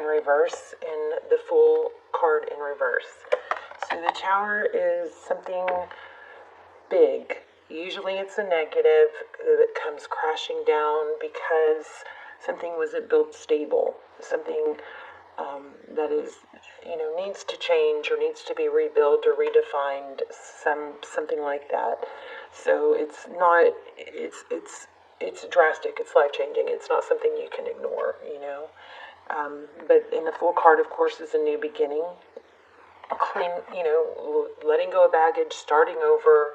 reverse and the Fool card in reverse. So the Tower is something big. Usually it's a negative that comes crashing down because something wasn't built stable. Something that is, needs to change or needs to be rebuilt or redefined, something like that. So it's not, it's drastic, it's life-changing, it's not something you can ignore, But in the Fool card, of course, is a new beginning. Clean, letting go of baggage, starting over.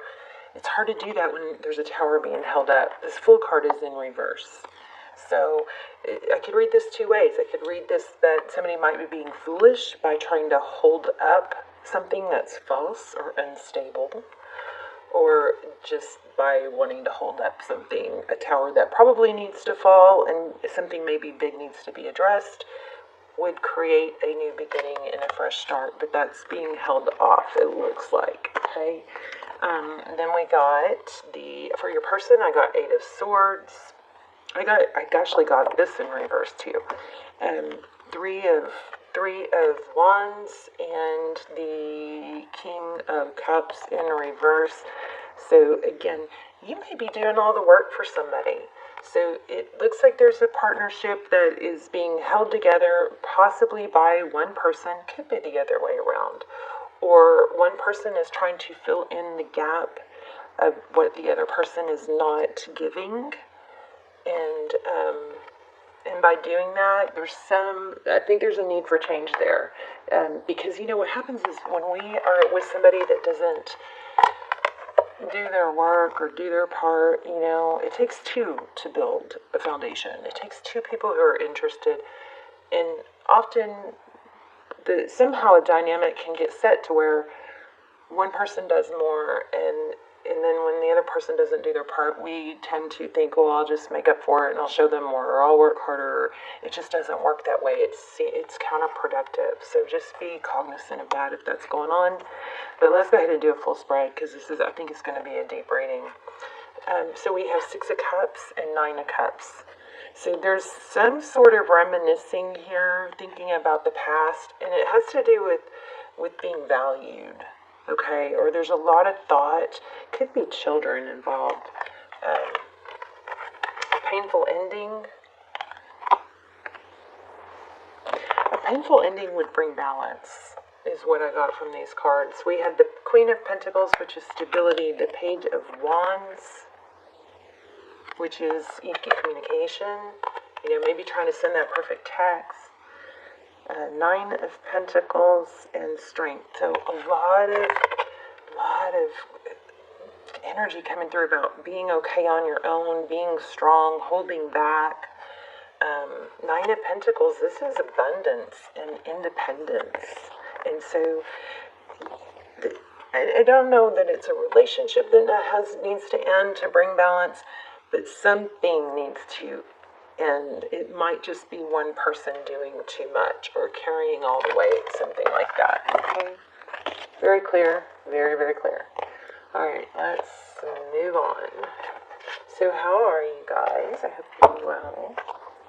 It's hard to do that when there's a Tower being held up. This Fool card is in reverse. So I could read this two ways. I could read this that somebody might be being foolish by trying to hold up something that's false or unstable, or just by wanting to hold up something, a tower that probably needs to fall and something maybe big needs to be addressed, would create a new beginning and a fresh start, but that's being held off, it looks like, okay? Then we got for your person, I got 8 of Swords. I actually got this in reverse too. Three of Wands and the King of Cups in reverse. So again, you may be doing all the work for somebody. So it looks like there's a partnership that is being held together possibly by one person, could be the other way around. Or one person is trying to fill in the gap of what the other person is not giving. And by doing that, I think there's a need for change there. Because, what happens is when we are with somebody that doesn't do their work or do their part, it takes two to build a foundation. It takes two people who are interested. And often, somehow a dynamic can get set to where one person does more and then when the other person doesn't do their part, we tend to think, well, I'll just make up for it and I'll show them more or I'll work harder. It just doesn't work that way. It's counterproductive. So just be cognizant of that if that's going on. But let's go ahead and do a full spread because I think it's going to be a deep reading. So we have 6 of Cups and 9 of Cups. So there's some sort of reminiscing here, thinking about the past, and it has to do with being valued. Okay, or there's a lot of thought, could be children involved. Painful ending. A painful ending would bring balance, is what I got from these cards. We had the Queen of Pentacles, which is stability, the Page of Wands, which is communication, maybe trying to send that perfect text. 9 of Pentacles and Strength. So a lot of energy coming through about being okay on your own, being strong, holding back. 9 of Pentacles, this is abundance and independence. And so I don't know that it's a relationship that needs to end to bring balance, but something needs to. And it might just be one person doing too much or carrying all the weight, something like that. Okay? Very clear. Very, very clear. All right, let's move on. So how are you guys? I hope you're well.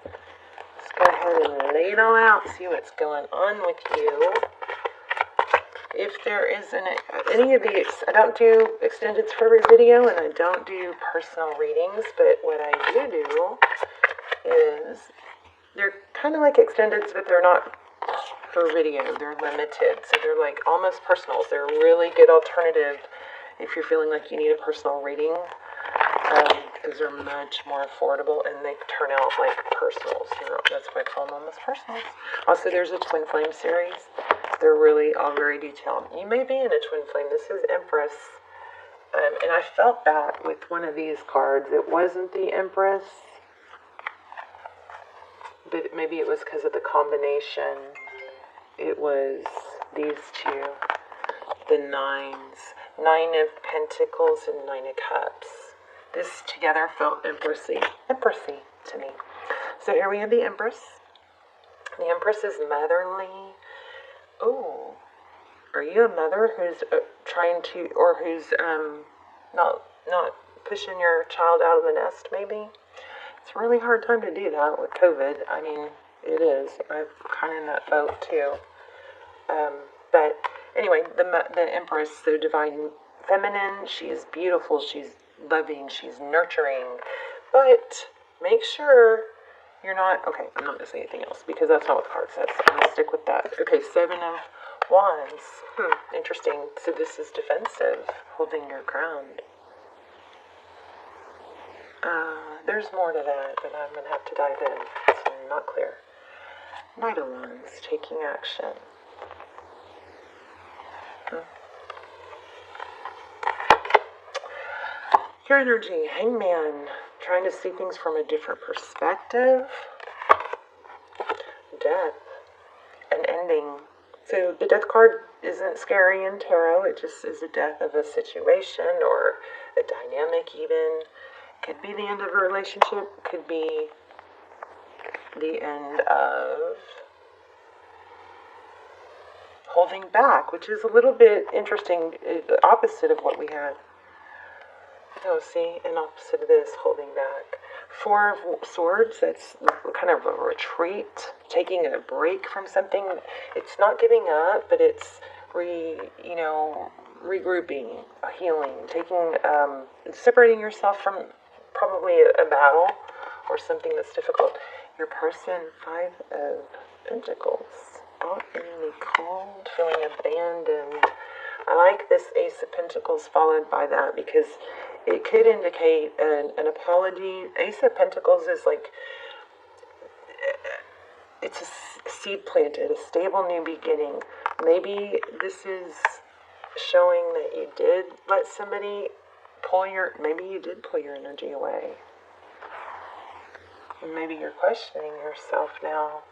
Let's go ahead and lay it all out, see what's going on with you. If there is any of the, I don't do extendeds for every video, and I don't do personal readings, but what I do is they're kind of like extendeds, but they're not for video. They're limited, so they're like almost personals. They're a really good alternative if you're feeling like you need a personal reading, because they're much more affordable and they turn out like personals. That's why I call them almost personals. Also, there's a Twin Flame series. They're really all very detailed. You may be in a Twin Flame. This is Empress, and I felt that with one of these cards. It wasn't the Empress, but maybe it was because of the combination. It was these two, the 9s. 9 of Pentacles and 9 of Cups. This together felt empressy to me. So here we have the Empress. The Empress is motherly. Oh, are you a mother who's trying to, or who's not pushing your child out of the nest? Maybe it's a really hard time to do that with COVID. I mean, It is. I'm kind of in that boat too. But anyway, the Empress, the divine feminine, she is beautiful, she's loving, she's nurturing. But make sure you're not, okay, I'm not going to say anything else because that's not what the card says. So I'm going to stick with that. Okay, Seven of Wands. Interesting. So this is defensive, holding your ground. There's more to that, but I'm going to have to dive in. It's not clear. Knight of Wands, taking action. Your energy, Hangman, trying to see things from a different perspective. Death, an ending. So the death card isn't scary in tarot. It just is a death of a situation or a dynamic even. Could be the end of a relationship. Could be the end of holding back, which is a little bit interesting, the opposite of what we had. Oh, see, an opposite of this, holding back. Four of Swords, that's kind of a retreat, taking a break from something. It's not giving up, but it's regrouping, healing, taking, separating yourself from probably a battle or something that's difficult. Your person, Five of Pentacles, out in the cold, feeling abandoned. I like this Ace of Pentacles followed by that because it could indicate an apology. Ace of Pentacles is like, it's a seed planted, a stable new beginning. Maybe this is showing that you did let somebody maybe you did pull your energy away. And maybe you're questioning yourself now.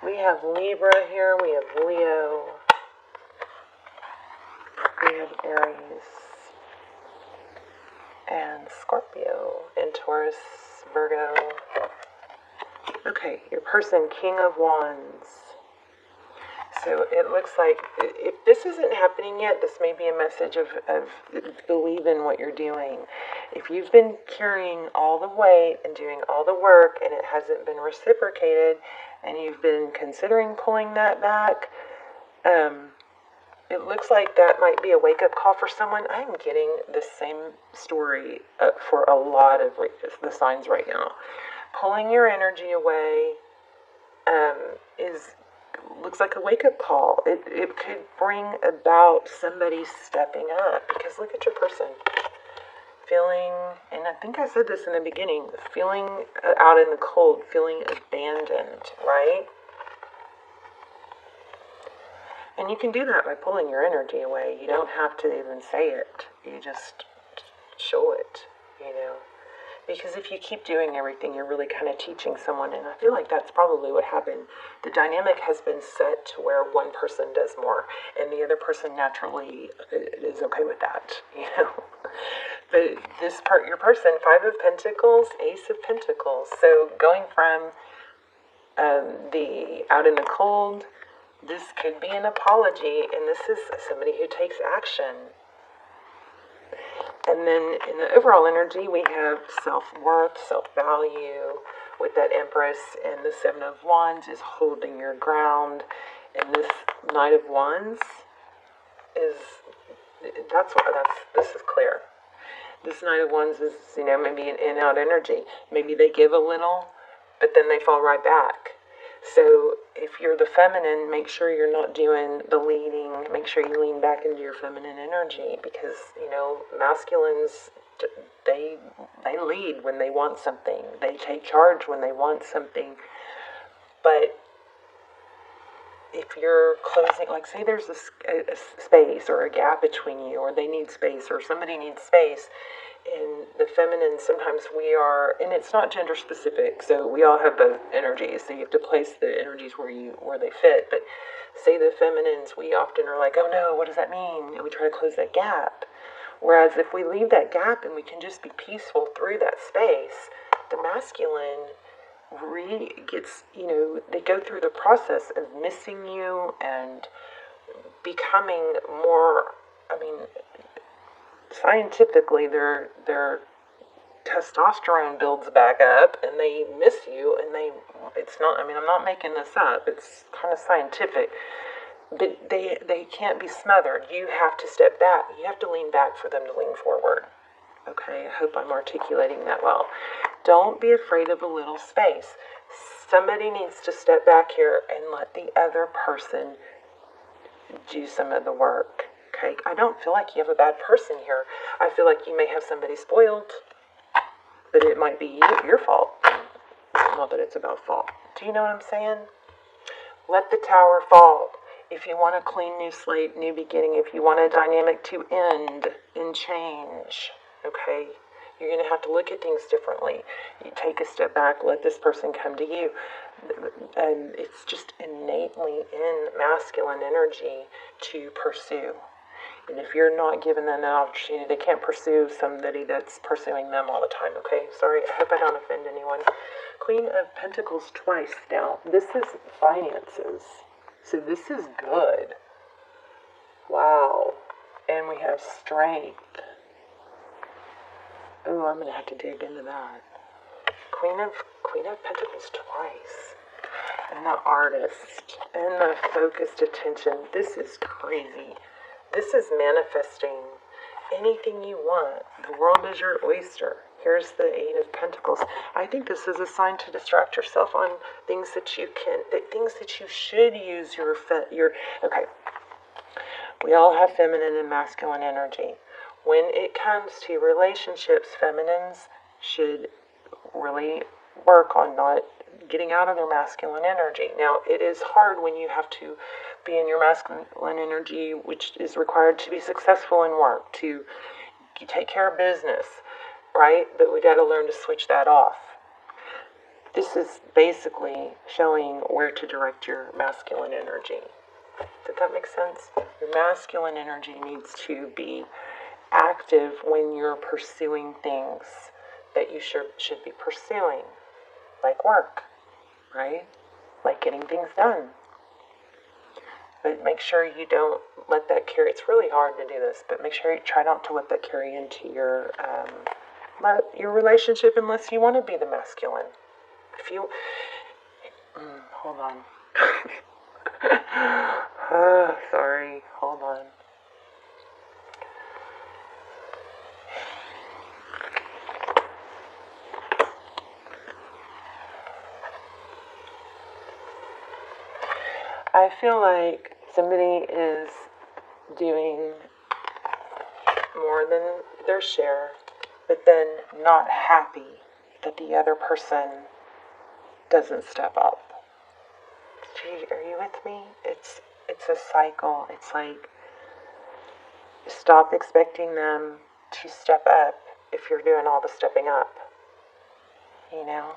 We have Libra here, we have Leo, we have Aries, and Scorpio, and Taurus, Virgo. Okay, your person, King of Wands. So it looks like if this isn't happening yet, this may be a message of believe in what you're doing. If you've been carrying all the weight and doing all the work and it hasn't been reciprocated and you've been considering pulling that back, it looks like that might be a wake-up call for someone. I'm getting the same story for a lot of the signs right now. Pulling your energy away looks like a wake-up call. It could bring about somebody stepping up, because look at your person. Feeling, and I think I said this in the beginning, feeling out in the cold, feeling abandoned, right? And you can do that by pulling your energy away. You don't have to even say it. You just show it, Because if you keep doing everything, you're really kind of teaching someone, and I feel like that's probably what happened. The dynamic has been set to where one person does more, and the other person naturally is okay with that, But your person, Five of Pentacles, Ace of Pentacles. So going from the out in the cold, this could be an apology, and this is somebody who takes action. And then in the overall energy, we have self-worth, self-value with that Empress, and the Seven of Wands is holding your ground. And this Knight of Wands this is clear. This Knight of Wands is, maybe an in-out energy. Maybe they give a little, but then they fall right back. So if you're the feminine, make sure you're not doing the leading. Make sure you lean back into your feminine energy, because, masculines, they lead when they want something. They take charge when they want something. But if you're closing, like say there's a space or a gap between you, or they need space, or somebody needs space, in the feminine, sometimes we are, and it's not gender specific, so we all have both energies, so you have to place the energies where they fit. But say the feminines, we often are like, oh no, what does that mean? And we try to close that gap. Whereas if we leave that gap and we can just be peaceful through that space, the masculine gets, they go through the process of missing you and becoming more, scientifically, they're testosterone builds back up and they miss you, and it's not, I mean, I'm not making this up, it's kind of scientific, but they can't be smothered. You have to step back. You have to lean back for them to lean forward. Okay, I hope I'm articulating that well. Don't be afraid of a little space. Somebody needs to step back here and let the other person do some of the work. Okay, I don't feel like you have a bad person here. I feel like you may have somebody spoiled, but it might be your fault. Not that it's about fault. Do you know what I'm saying? Let the tower fall. If you want a clean new slate, new beginning, if you want a dynamic to end and change, okay, you're going to have to look at things differently. You take a step back, let this person come to you. And it's just innately in masculine energy to pursue. And if you're not giving them an opportunity, they can't pursue somebody that's pursuing them all the time, okay? Sorry, I hope I don't offend anyone. Queen of Pentacles twice now. This is finances. So this is good. Wow. And we have strength. Oh, I'm going to have to dig into that. Queen of Pentacles twice. And the Artist. And the focused attention. This is crazy. This is manifesting anything you want. The world is your oyster. Here's the Eight of Pentacles. I think this is a sign to distract yourself on things that you should use okay. We all have feminine and masculine energy. When it comes to relationships, feminines should really work on not getting out of their masculine energy. Now, it is hard when you have to be in your masculine energy, which is required to be successful in work, to take care of business, right? But we got to learn to switch that off. This is basically showing where to direct your masculine energy. Did that make sense? Your masculine energy needs to be active when you're pursuing things that you should be pursuing, like work, right? Like getting things done. But make sure you don't let that carry. It's really hard to do this, but make sure you try not to let that carry into your relationship unless you want to be the masculine. If you... hold on. Sorry. Hold on. I feel like somebody is doing more than their share, but then not happy that the other person doesn't step up. Are you with me? It's a cycle. It's like, stop expecting them to step up if you're doing all the stepping up. You know?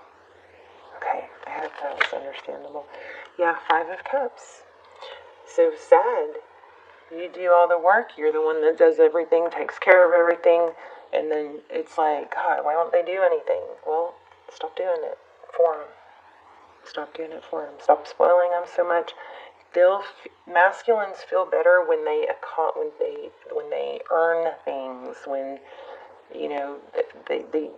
Okay, I hope that was understandable. Yeah, Five of Cups. So sad. You do all the work. You're the one that does everything, takes care of everything. And then it's like, God, why won't they do anything? Well, stop doing it for them. Stop doing it for them. Stop spoiling them so much. Masculines feel better when they earn things. When they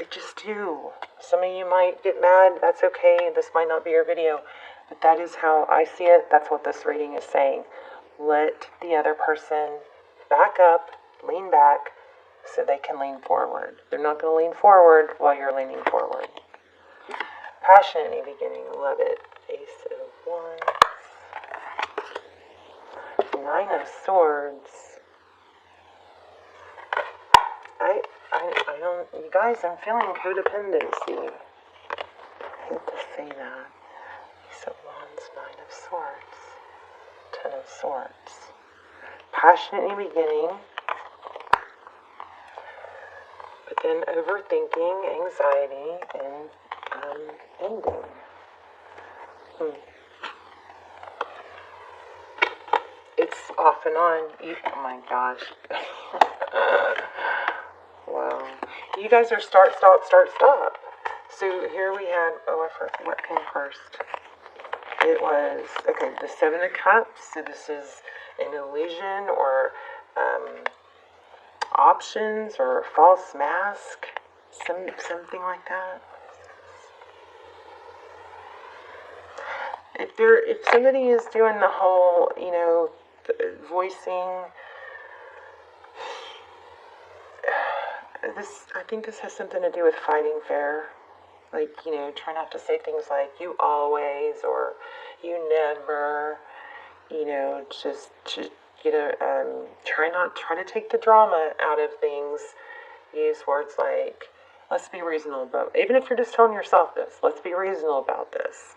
just do. Some of you might get mad. That's okay. This might not be your video, but that is how I see it. That's what this reading is saying. Let the other person back up, lean back, so they can lean forward. They're not going to lean forward while you're leaning forward. Passion in the beginning. Love it. Ace of Wands. Nine of Swords. I don't, you guys, I'm feeling codependency. I hate to say that. Ace of Wands, Nine of Swords, Ten of Swords. Passionate in the beginning, but then overthinking, anxiety, and ending. It's off and on. Oh my gosh. Wow. You guys are start, stop, start, stop. So here we had, what came first? It was, okay, the Seven of Cups. So this is an illusion or options or false mask. Something like that. If somebody is doing the whole, voicing this, I think this has something to do with fighting fair. Like, try not to say things like "you always" or "you never." Try to take the drama out of things. Use words like, "Let's be reasonable about." Even if you're just telling yourself this, let's be reasonable about this.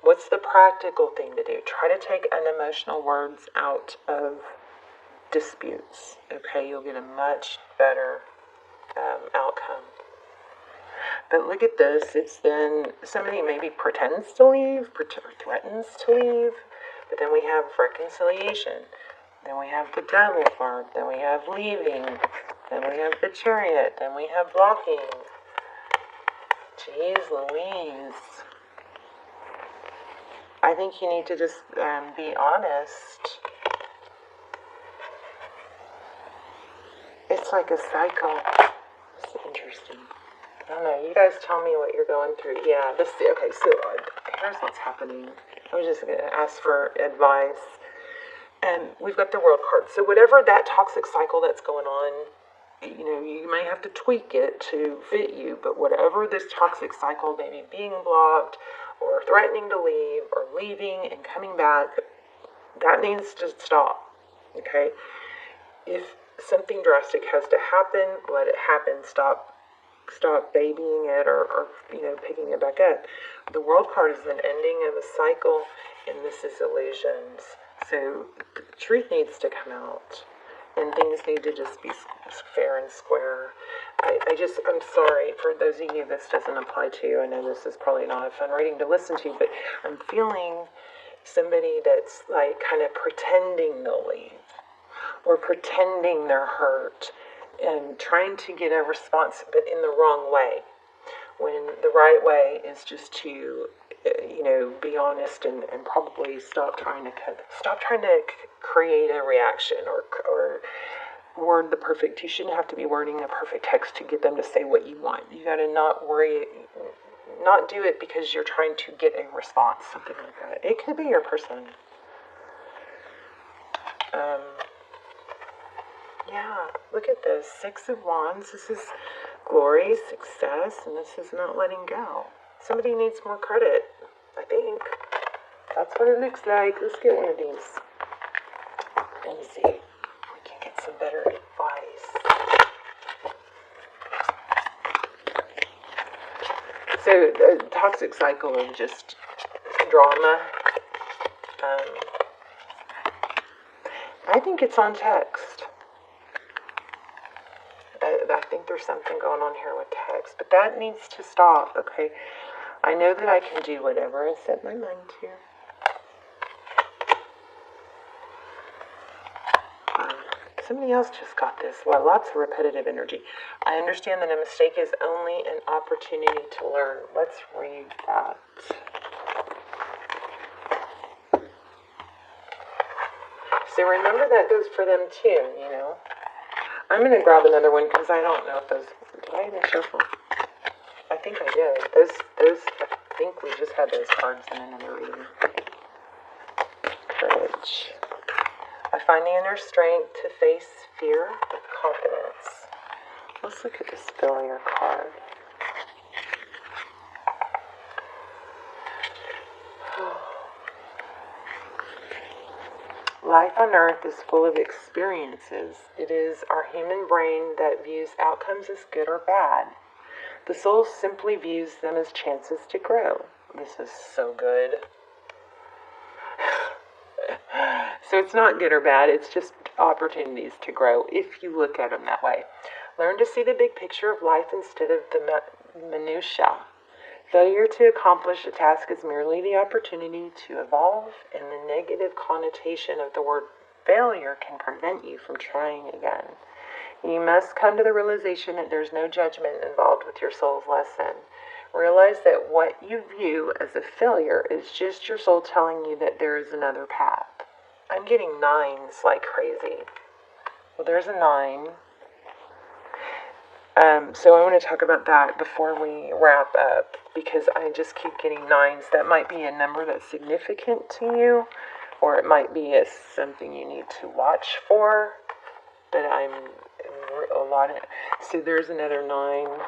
What's the practical thing to do? Try to take unemotional words out of disputes. Okay, you'll get a much better outcome. But look at this. It's then somebody maybe pretends to leave, or threatens to leave. But then we have reconciliation. Then we have the devil card. Then we have leaving. Then we have the Chariot. Then we have blocking. Jeez Louise. I think you need to just be honest. It's like a cycle. It's interesting. I don't know. You guys tell me what you're going through. Yeah, okay, so here's what's happening. I was just going to ask for advice. And we've got the World card. So whatever that toxic cycle that's going on, you may have to tweak it to fit you. But whatever this toxic cycle, maybe being blocked or threatening to leave or leaving and coming back, that needs to stop. Okay? If something drastic has to happen, let it happen. Stop babying it or picking it back up. The World card is an ending of a cycle, and this is illusions. So the truth needs to come out, and things need to just be fair and square. I'm sorry for those of you this doesn't apply to. I know this is probably not a fun reading to listen to, but I'm feeling somebody that's like kind of pretending they'll leave or pretending they're hurt and trying to get a response, but in the wrong way. When the right way is just to, be honest and probably stop trying to create a reaction or word the perfect. You shouldn't have to be wording a perfect text to get them to say what you want. You got to not do it because you're trying to get a response, something like that. It could be your person. Yeah, look at this. 6 of Wands. This is glory, success, and this is not letting go. Somebody needs more credit, I think. That's what it looks like. Let's get one of these and see if we can get some better advice. So, the toxic cycle of just drama. I think it's on text. I think there's something going on here with text, but that needs to stop, okay? I know that I can do whatever I set my mind to. Somebody else just got this. Well, lots of repetitive energy. I understand that a mistake is only an opportunity to learn. Let's read that. So remember that goes for them too, I'm going to grab another one because I don't know if those... Did I even shuffle? I think I did. Those, I think we just had those cards in another reading. Courage. I find the inner strength to face fear with confidence. Let's look at this failure card. Life on earth is full of experiences. It is our human brain that views outcomes as good or bad. The soul simply views them as chances to grow. This is so good. So it's not good or bad, it's just opportunities to grow if you look at them that way. Learn to see the big picture of life instead of the minutiae. Failure to accomplish a task is merely the opportunity to evolve, and the negative connotation of the word failure can prevent you from trying again. You must come to the realization that there's no judgment involved with your soul's lesson. Realize that what you view as a failure is just your soul telling you that there is another path. I'm getting 9s like crazy. Well, there's a 9. So I want to talk about that before we wrap up, because I just keep getting nines. That might be a number that's significant to you, or it might be something you need to watch for. But I'm a lot of. So there's another nine.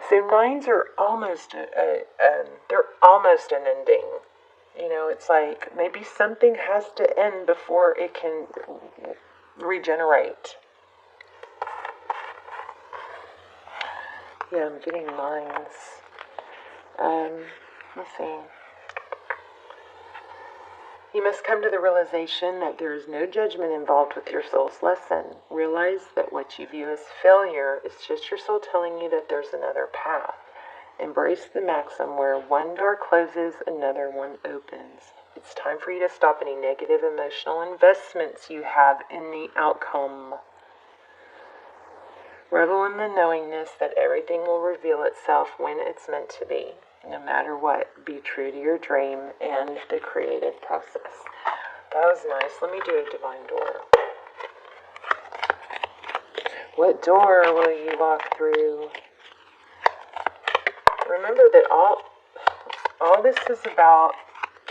So nines are almost they're almost an ending. You know, it's like maybe something has to end before it can regenerate. Yeah, I'm getting nines. Let's see. You must come to the realization that there is no judgment involved with your soul's lesson. Realize that what you view as failure is just your soul telling you that there's another path. Embrace the maxim where one door closes, another one opens. It's time for you to stop any negative emotional investments you have in the outcome. Revel in the knowingness that everything will reveal itself when it's meant to be. No matter what, be true to your dream and the creative process. That was nice. Let me do a divine door. What door will you walk through? Remember that all this is about,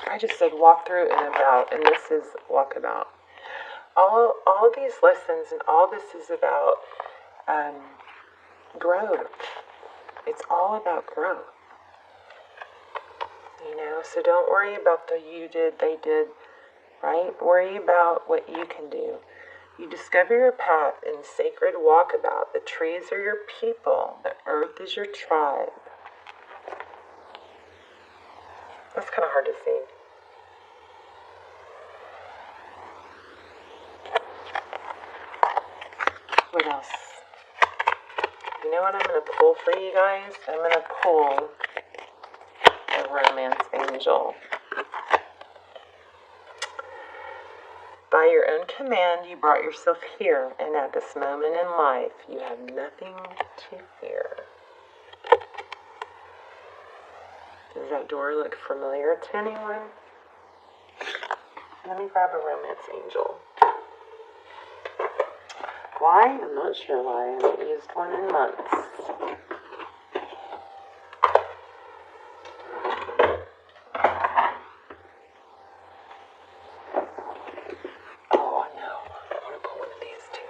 I just said walk through and about, and this is walk about. All these lessons and all this is about growth. It's all about growth. You know, so don't worry about the you did, they did, right? Worry about what you can do. You discover your path in sacred walkabout. The trees are your people. The earth is your tribe. That's kind of hard to see. What else? You know what I'm going to pull for you guys? I'm going to pull a romance angel. By your own command, you brought yourself here, and at this moment in life, you have nothing to fear. Does that door look familiar to anyone? Let me grab a romance angel. Why? I'm not sure why. I haven't used one in months. Oh, no. I want to pull one of these too.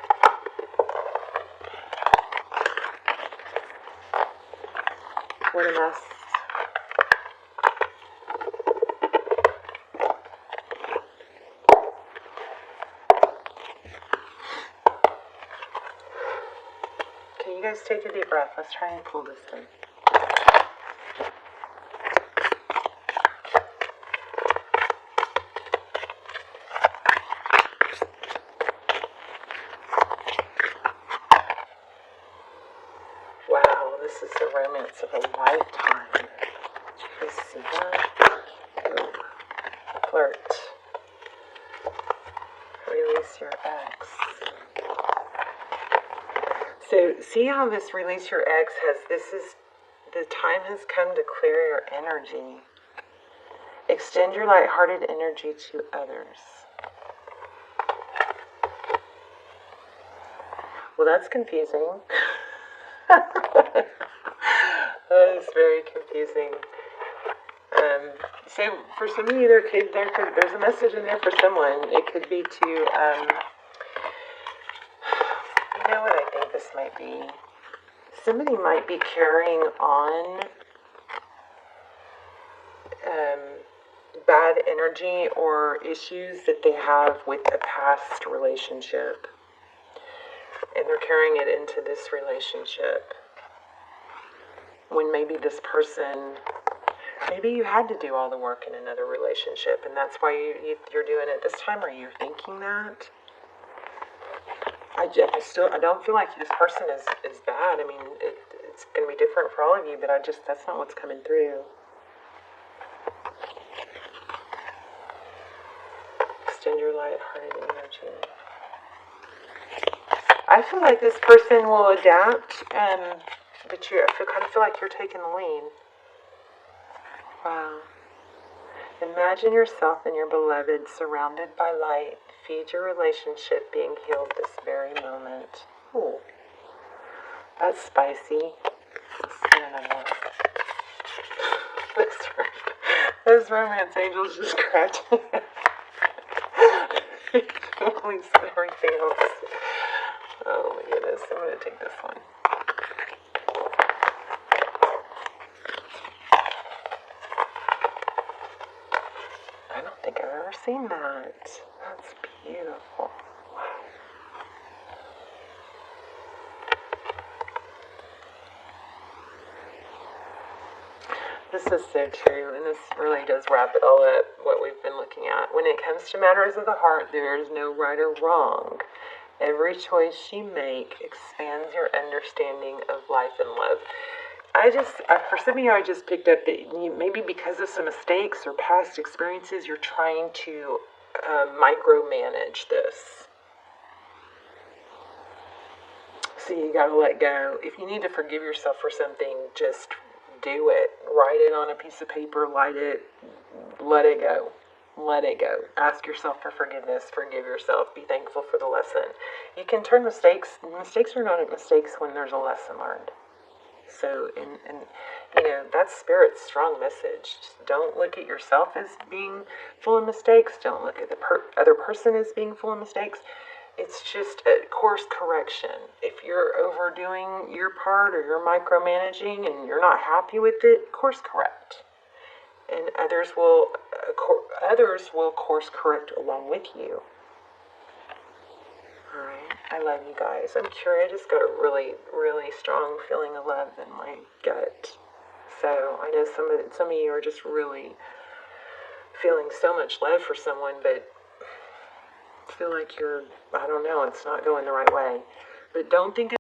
What a mess. Okay, you guys take a deep breath. Let's try and pull this in. Wow, this is the romance of a lifetime. Did you guys see that? Oh. Flirt. Release your ex. So see how this release your ex the time has come to clear your energy. Extend your lighthearted energy to others. Well, that's confusing. That is very confusing. So for some of you, there's a message in there for someone. It could be to, you know what I think this might be? Somebody might be carrying on bad energy or issues that they have with a past relationship. And they're carrying it into this relationship. When maybe this person, maybe you had to do all the work in another relationship, and that's why you're doing it this time, or you're thinking that. I don't feel like this person is bad. I mean, it's going to be different for all of you, but that's not what's coming through. Extend your light-hearted energy. I feel like this person will adapt, but I feel like you're taking the lead. Wow. Imagine yourself and your beloved surrounded by light. Feed your relationship being healed this very moment. Ooh. That's spicy. Let's get another one. This romance angel's just cracked me up. Totally said everything else. Oh my goodness, I'm going to take this one. I don't think I've ever seen that. That's beautiful. Wow. This is so true, and this really does wrap it all up, what we've been looking at. When it comes to matters of the heart, there is no right or wrong. Every choice you make expands your understanding of life and love. For some of you, I just picked up that maybe because of some mistakes or past experiences, you're trying to micromanage this. So you gotta let go. If you need to forgive yourself for something, just do it. Write it on a piece of paper, light it, let it go. Let it go. Ask yourself for forgiveness. Forgive yourself. Be thankful for the lesson. You can turn mistakes are not mistakes when there's a lesson learned. So, and that's Spirit's strong message. Just don't look at yourself as being full of mistakes. Don't look at the other person as being full of mistakes. It's just a course correction. If you're overdoing your part or you're micromanaging and you're not happy with it, course correct. And others will course correct along with you. All right, I love you guys. I'm curious. I just got a really, really strong feeling of love in my gut. So I know some of you are just really feeling so much love for someone, but feel like I don't know, it's not going the right way. But don't think